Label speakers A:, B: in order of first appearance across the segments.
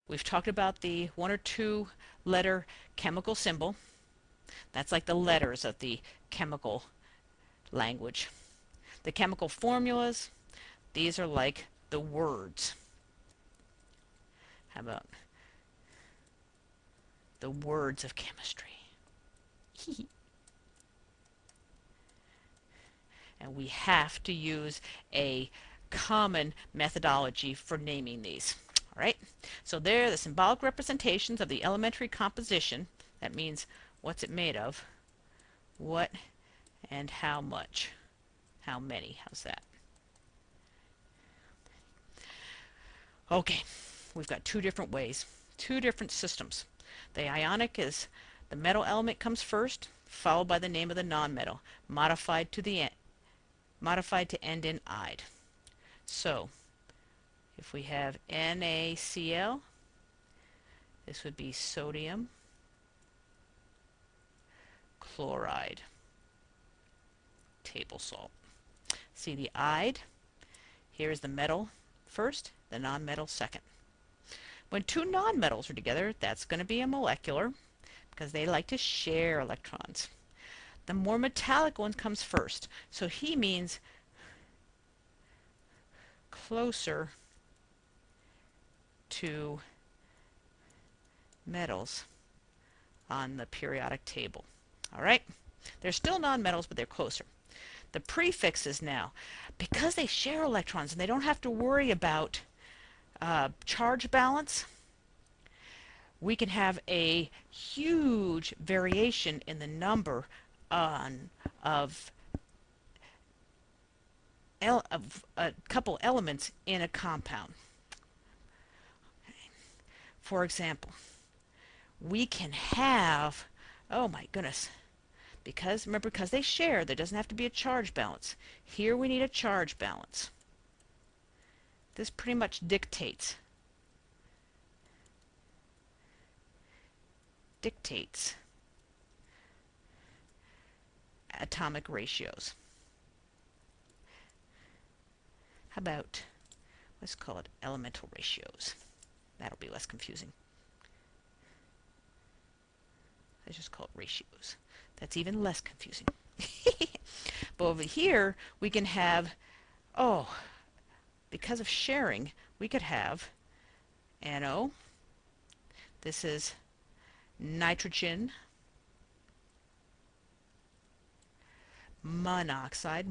A: We've talked about the one or two letter chemical symbol. That's like the letters of the chemical language. The chemical formulas, these are like the words. How about the words of chemistry? And we have to use a common methodology for naming these. All right, so they're the symbolic representations of the elementary composition. That means what's it made of, what and how much, how many, how's that? Okay, we've got two different ways, two different systems. The ionic is the metal element comes first, followed by the name of the nonmetal, modified to end in "ide." So if we have NaCl, this would be sodium chloride, table salt. See the "ide"? Here is the metal first, the nonmetal second. When two nonmetals are together, that's going to be a molecular because they like to share electrons. The more metallic one comes first, so he means closer to metals on the periodic table. All right? They're still nonmetals, but they're closer. The prefixes now, because they share electrons and they don't have to worry about charge balance, we can have a huge variation in the number of a couple elements in a compound. For example, we can have, oh my goodness, remember, because they share, there doesn't have to be a charge balance. Here we need a charge balance. This pretty much dictates atomic ratios. How about, let's call it elemental ratios. That'll be less confusing. Let's just call it ratios. That's even less confusing. But over here, we can have, because of sharing, we could have NO. This is nitrogen monoxide.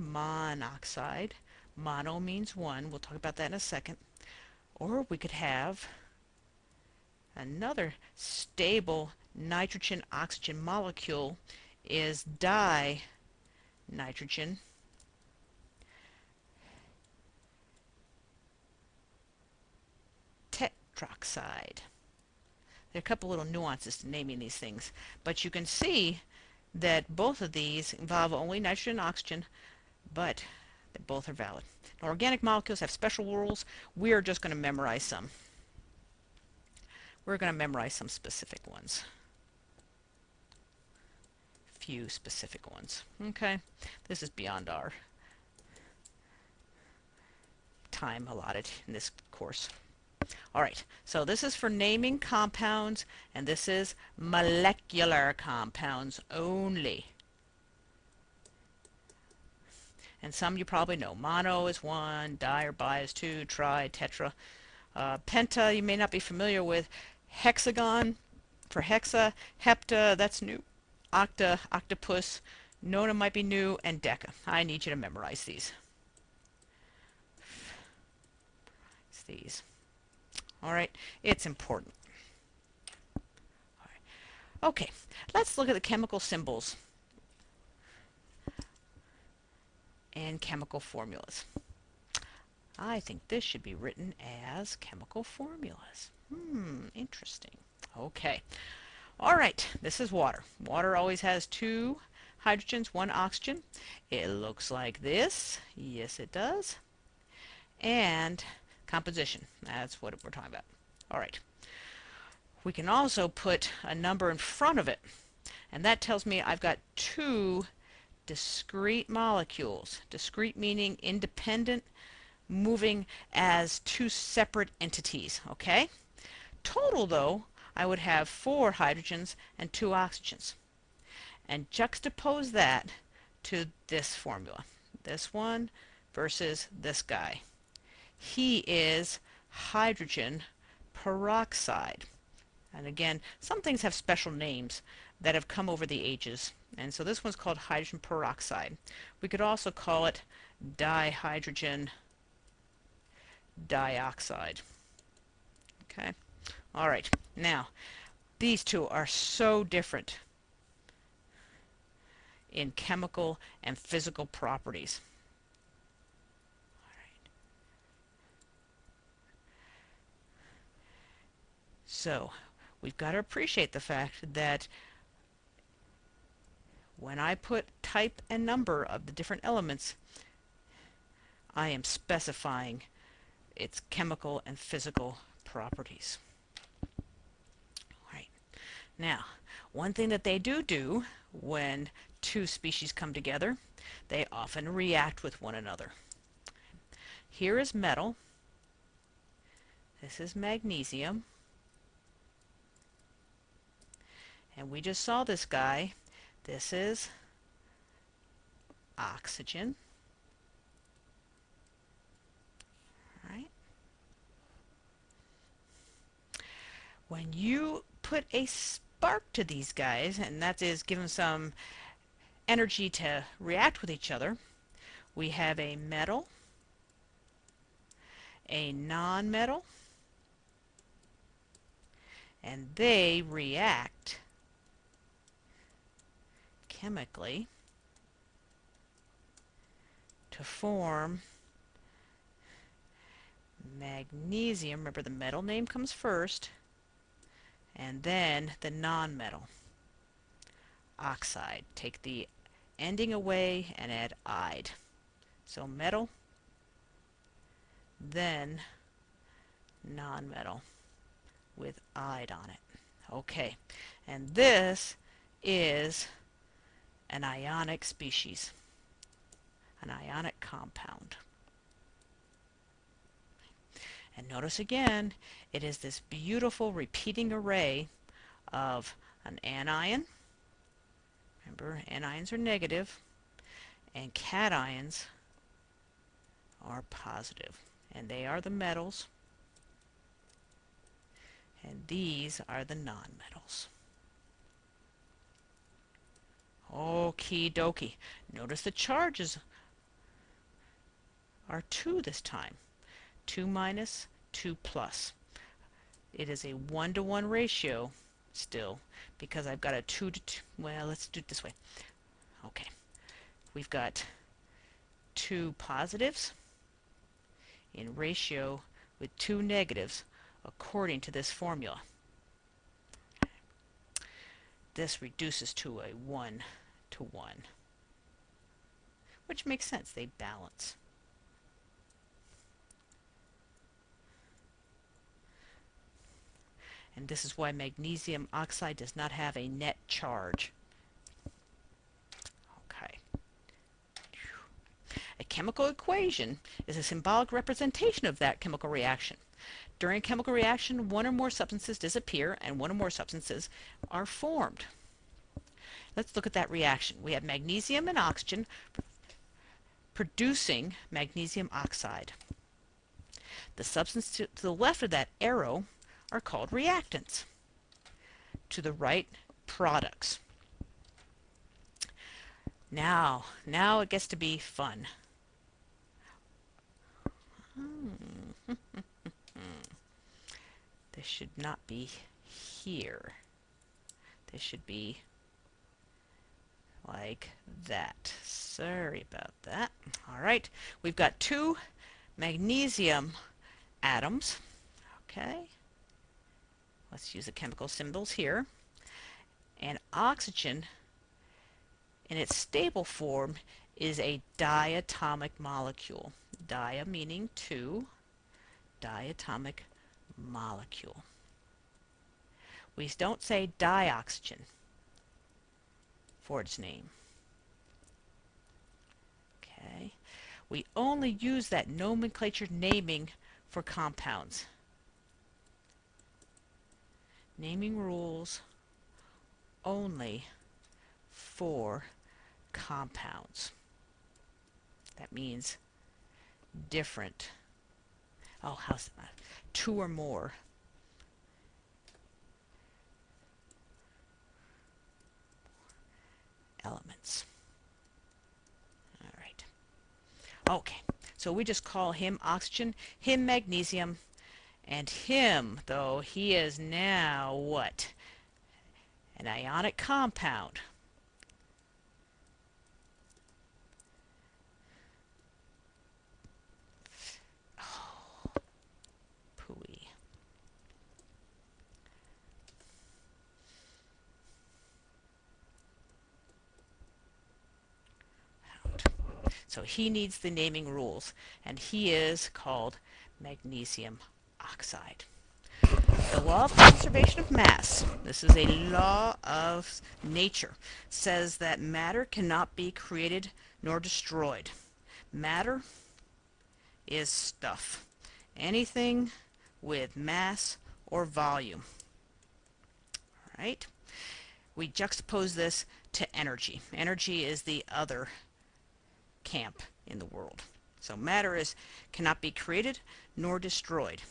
A: Mono means one. We'll talk about that in a second. Or we could have another stable nitrogen-oxygen molecule is dinitrogen tetroxide. There are a couple little nuances to naming these things, but you can see that both of these involve only nitrogen and oxygen, but both are valid. Now, organic molecules have special rules. We are just going to memorize some. We're going to memorize some specific ones. Few specific ones. Okay, this is beyond our time allotted in this course. All right, so this is for naming compounds, and this is molecular compounds only. And some you probably know. Mono is one, di or bi is two, tri, tetra. Penta you may not be familiar with. Hexagon for hexa, hepta, that's new. Octa, octopus, nona might be new, and deca. I need you to memorize these. All right, it's important. All right. Okay, let's look at the chemical symbols and chemical formulas. I think this should be written as chemical formulas. Interesting. Okay. All right, this is water. Water always has two hydrogens, one oxygen. It looks like this. Yes, it does. And composition. That's what we're talking about. All right. We can also put a number in front of it, and that tells me I've got two discrete molecules. Discrete meaning independent, moving as two separate entities. Okay? Total, though, I would have 4 hydrogens and 2 oxygens. And juxtapose that to this formula. This one versus this guy. He is hydrogen peroxide. And again, some things have special names that have come over the ages. And so this one's called hydrogen peroxide. We could also call it dihydrogen dioxide. Okay? All right. Now, these two are so different in chemical and physical properties. All right. So, we've got to appreciate the fact that when I put type and number of the different elements, I am specifying its chemical and physical properties. All right. Now, one thing that they do when two species come together, they often react with one another. Here is metal. This is magnesium. And we just saw this guy. This is oxygen. All right. When you put a spark to these guys, and that is give them some energy to react with each other, we have a metal, a non-metal, and they react chemically to form magnesium. Remember, the metal name comes first, and then the non-metal oxide. Take the ending away and add "ide." So metal, then non-metal with "ide" on it. Okay, and this is an ionic species, an ionic compound. And notice again, it is this beautiful repeating array of an anion. Remember, anions are negative, and cations are positive. And they are the metals, and these are the nonmetals. Okie dokie. Notice the charges are 2 this time. 2 minus, 2 plus. It is a 1-to-1 ratio still, because I've got a 2 to 2. Well, let's do it this way. Okay. We've got 2 positives in ratio with 2 negatives according to this formula. This reduces to a 1-to-1, which makes sense. They balance. And this is why magnesium oxide does not have a net charge. Okay. A chemical equation is a symbolic representation of that chemical reaction. During a chemical reaction, one or more substances disappear and one or more substances are formed. Let's look at that reaction. We have magnesium and oxygen producing magnesium oxide. The substance to the left of that arrow are called reactants. To the right, products. Now it gets to be fun. This should not be here. This should be like that. Sorry about that. All right, we've got 2 magnesium atoms. Okay. Let's use the chemical symbols here. And oxygen, in its stable form, is a diatomic molecule. Dia meaning 2, diatomic molecule. We don't say dioxygen for its name. Okay. We only use that nomenclature naming for compounds. Naming rules only for compounds. That means different. Oh, how's that? Two or more elements. All right. Okay. So we just call him oxygen, him magnesium, and him, though, he is now what? An ionic compound. Oh, pooey. So he needs the naming rules, and he is called magnesium oxide. The law of conservation of mass, this is a law of nature, says that matter cannot be created nor destroyed. Matter is stuff. Anything with mass or volume. All right? We juxtapose this to energy. Energy is the other camp in the world. So matter cannot be created nor destroyed.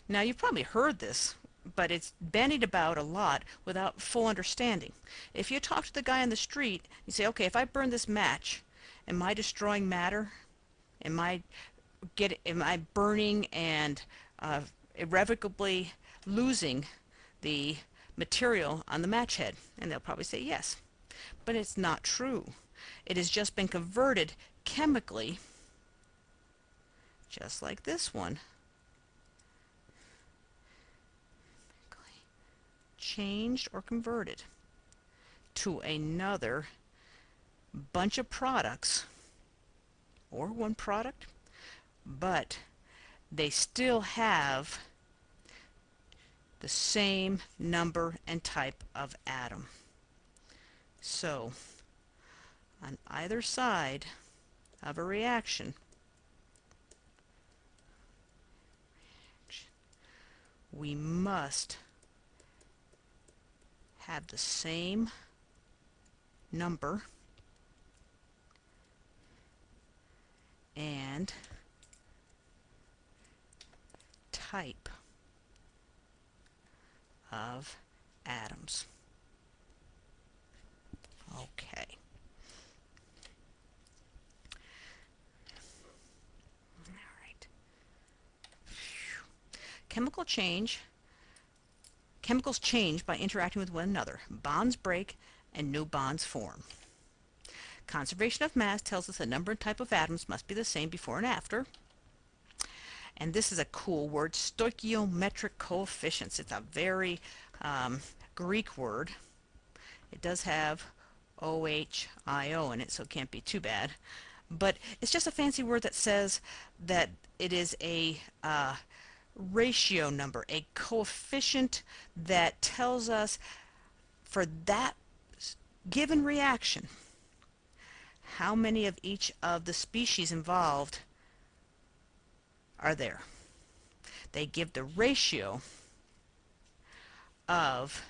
A: Now you've probably heard this, but it's bandied about a lot without full understanding. If you talk to the guy on the street, you say, okay, if I burn this match, am I destroying matter? Am I burning and irrevocably losing the material on the match head? And they'll probably say yes. But it's not true. It has just been converted chemically, just like this one. Changed or converted to another bunch of products, or one product, but they still have the same number and type of atom. So on either side of a reaction, we must have the same number and type of atoms. Okay. All right. Chemicals change by interacting with one another. Bonds break and new bonds form. Conservation of mass tells us the number and type of atoms must be the same before and after. And this is a cool word, stoichiometric coefficients. It's a very Greek word. It does have OHIO in it, so it can't be too bad. But it's just a fancy word that says that it is a ratio number, a coefficient that tells us for that given reaction how many of each of the species involved are there. They give the ratio of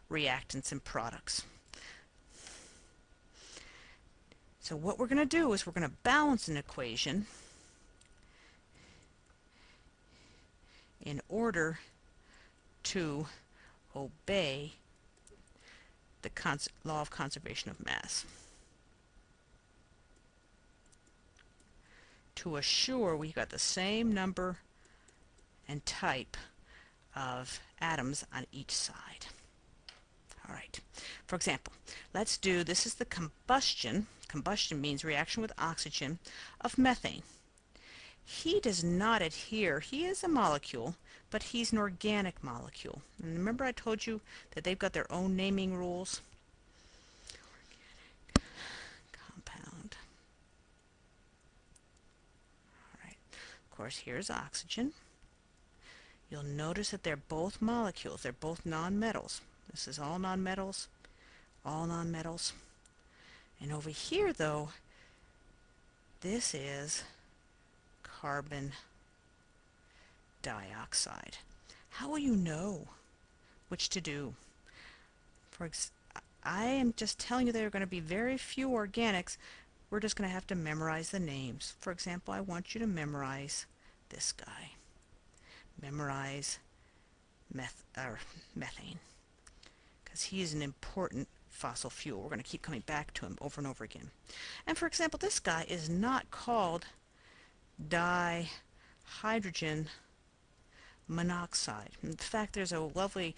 A: reactants and products. So what we're going to do is we're going to balance an equation in order to obey the law of conservation of mass, to assure we got the same number and type of atoms on each side. All right. For example, let's do, this is the combustion. Combustion means reaction with oxygen of methane. He does not adhere. He is a molecule, but he's an organic molecule. And remember I told you that they've got their own naming rules? Organic compound. All right. Of course, here's oxygen. You'll notice that they're both molecules. They're both nonmetals. This is all nonmetals, all nonmetals. And over here, though, this is carbon dioxide. How will you know which to do. I am just telling you there are going to be very few organics. We're just going to have to memorize the names. For example, I want you to memorize this guy. Memorize methane, because he is an important fossil fuel. We're going to keep coming back to him over and over again. And for example, this guy is not called dihydrogen monoxide. In fact, there's a lovely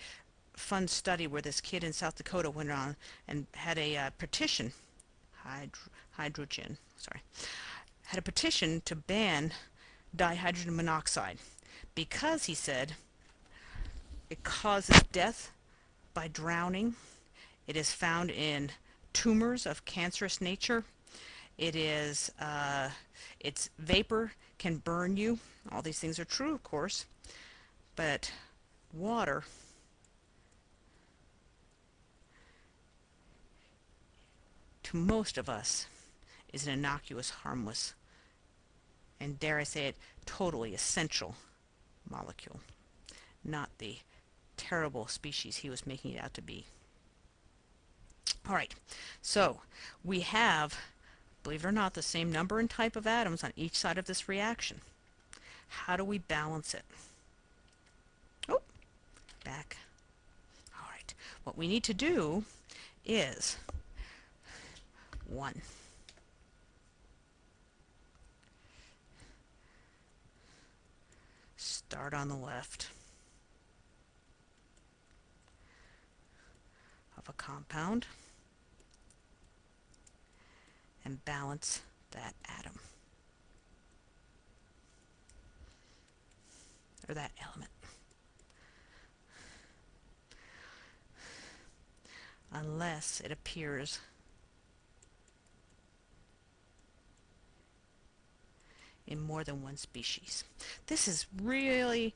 A: fun study where this kid in South Dakota went on and had a petition, had a petition to ban dihydrogen monoxide because, he said, it causes death by drowning. It is found in tumors of cancerous nature. Its vapor can burn you. All these things are true, of course, but water to most of us is an innocuous, harmless, and dare I say it, totally essential molecule, not the terrible species he was making it out to be. All right, so we have, believe it or not, the same number and type of atoms on each side of this reaction. How do we balance it? Oh, back. All right, what we need to do is 1. Start on the left of a compound and balance that atom, or that element. Unless it appears in more than one species. This is really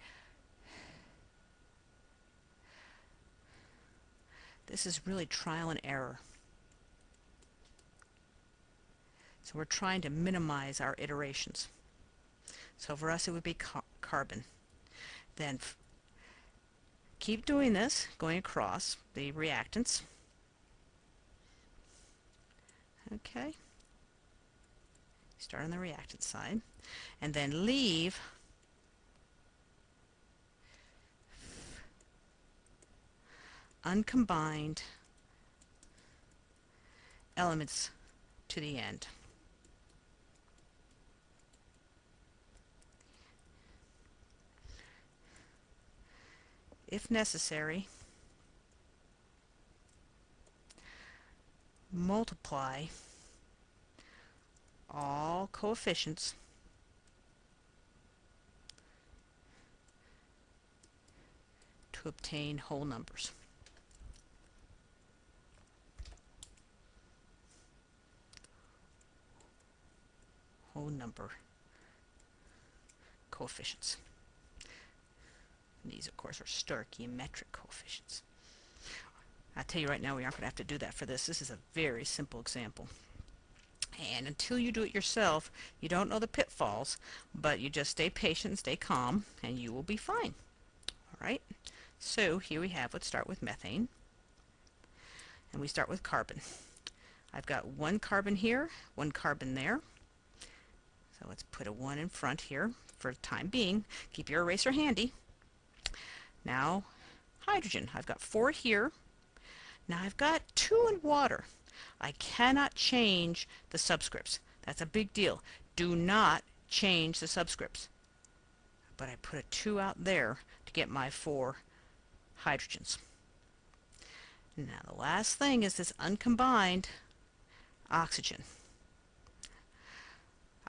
A: trial and error. So we're trying to minimize our iterations. So for us it would be carbon. Then keep doing this, going across the reactants. Okay. Start on the reactant side, and then leave uncombined elements to the end. If necessary, multiply all coefficients to obtain whole numbers. Whole number coefficients. And these, of course, are stoichiometric coefficients. I'll tell you right now, we aren't going to have to do that for this. This is a very simple example. And until you do it yourself, you don't know the pitfalls, but you just stay patient, stay calm, and you will be fine. All right? So here we have, let's start with methane. And we start with carbon. I've got 1 carbon here, 1 carbon there. So let's put a 1 in front here for the time being. Keep your eraser handy. Now, hydrogen. I've got 4 here. Now I've got 2 in water. I cannot change the subscripts. That's a big deal. Do not change the subscripts. But I put a 2 out there to get my 4 hydrogens. Now the last thing is this uncombined oxygen.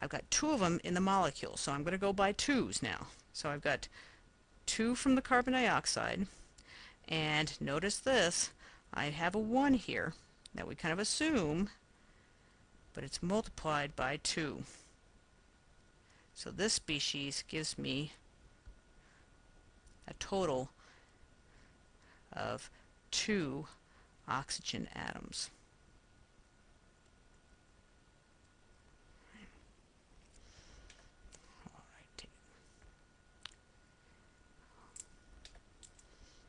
A: I've got 2 of them in the molecule, so I'm going to go by 2s now. So I've got 2 from the carbon dioxide, and notice this, I have a 1 here that we kind of assume, but it's multiplied by 2. So this species gives me a total of 2 oxygen atoms.